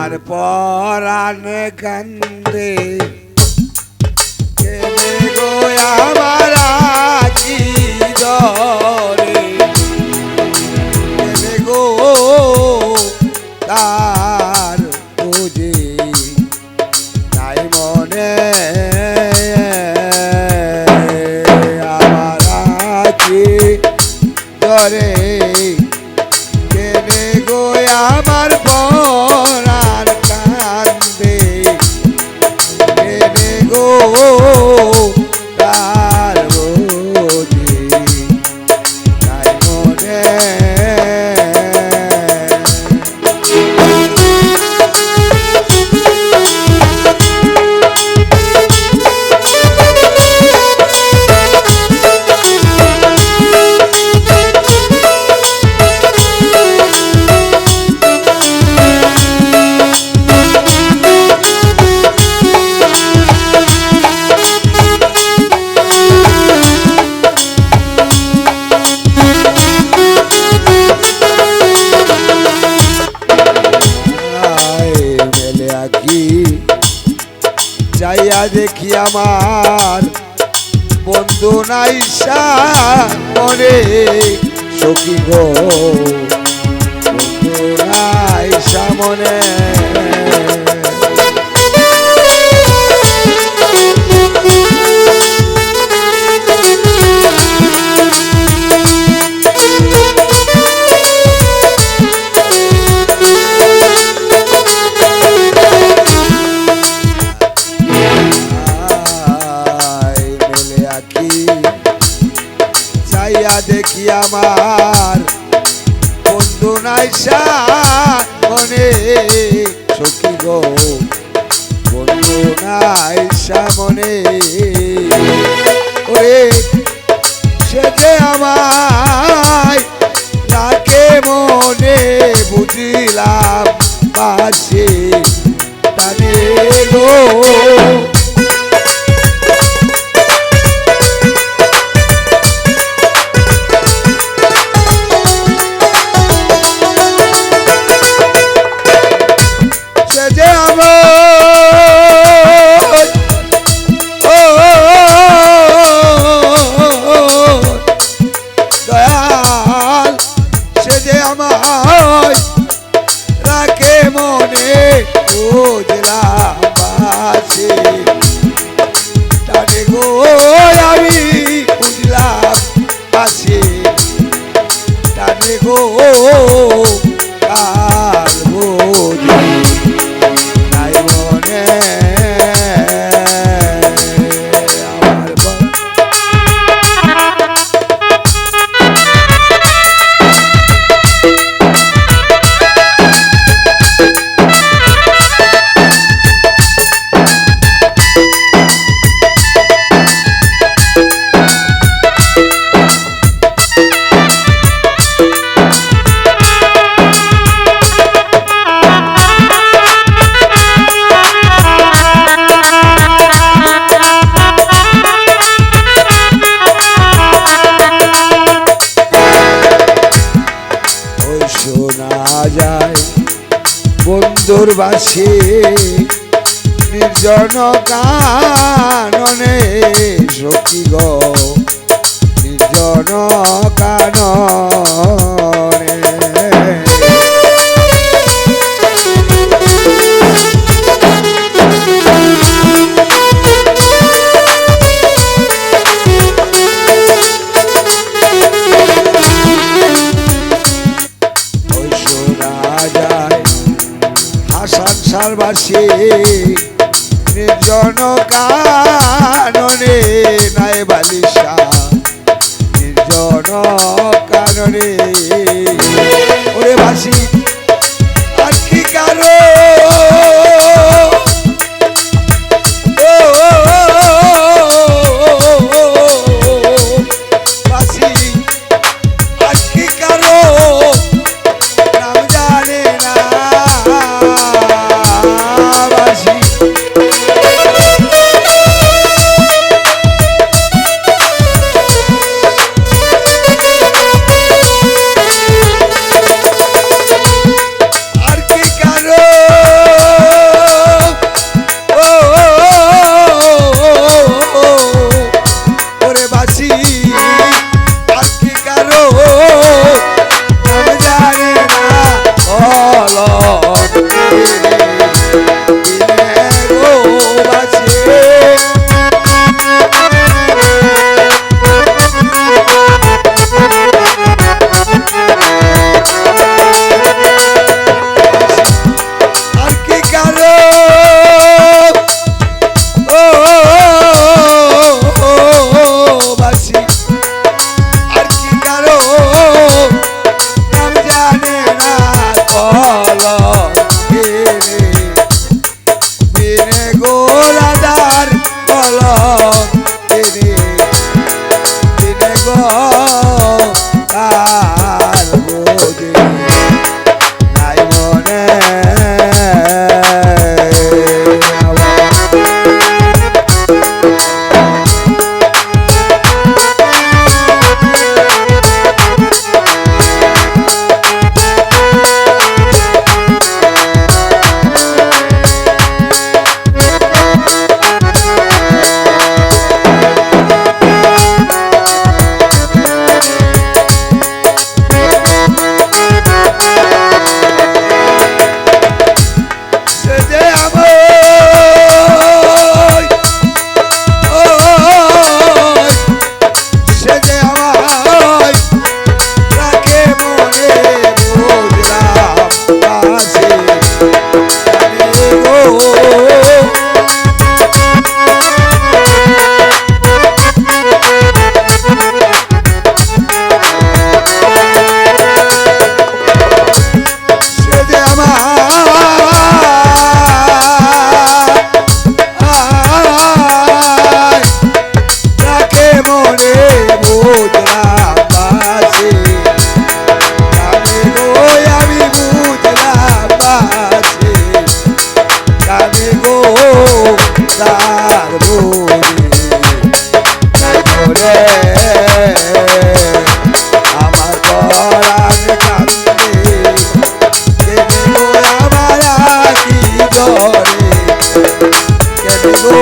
আমার পরাণে কান্দে কেনে গো আমার আখি জরে কেনে গো তার বুঝি নাই মনে আমার আখি জরে কেনে গো আমার পরাণ কান্দে কেনে গো তার বুঝি নাই মনে যাইয়া দেখি আমার বন্ধু নাই মনে সখী গো বন্ধু নাই সামনে দেখি আমার বন্ধু নাই মনে সখী গো বন্ধু নাই সামনে ওরে সে যে আমায় রাখে মনে বুঝিলাম পাশে টানে গো বুঝলাম বাসে টানে গো আমি বুঝলাম বাসে টানে গো কার বুঝি নাই মনে বন্ধুর বাসে নির্জন কাননে সখী গো নির্জন কাননে সংসারবাসী নির্জন কাননে নাই বালিশা নির্জন কাননে ওরে বাসি আর কি কারো বাসি আর কি কারো নাম জানে না সে যে আমার তাকে মনে বুঝলাম বাসে আমি গো আমি বুঝলাম বাসে আমি গো তার বলে আমার পরাণ কান্দে কেন গো আমার আখি জলে কেন গো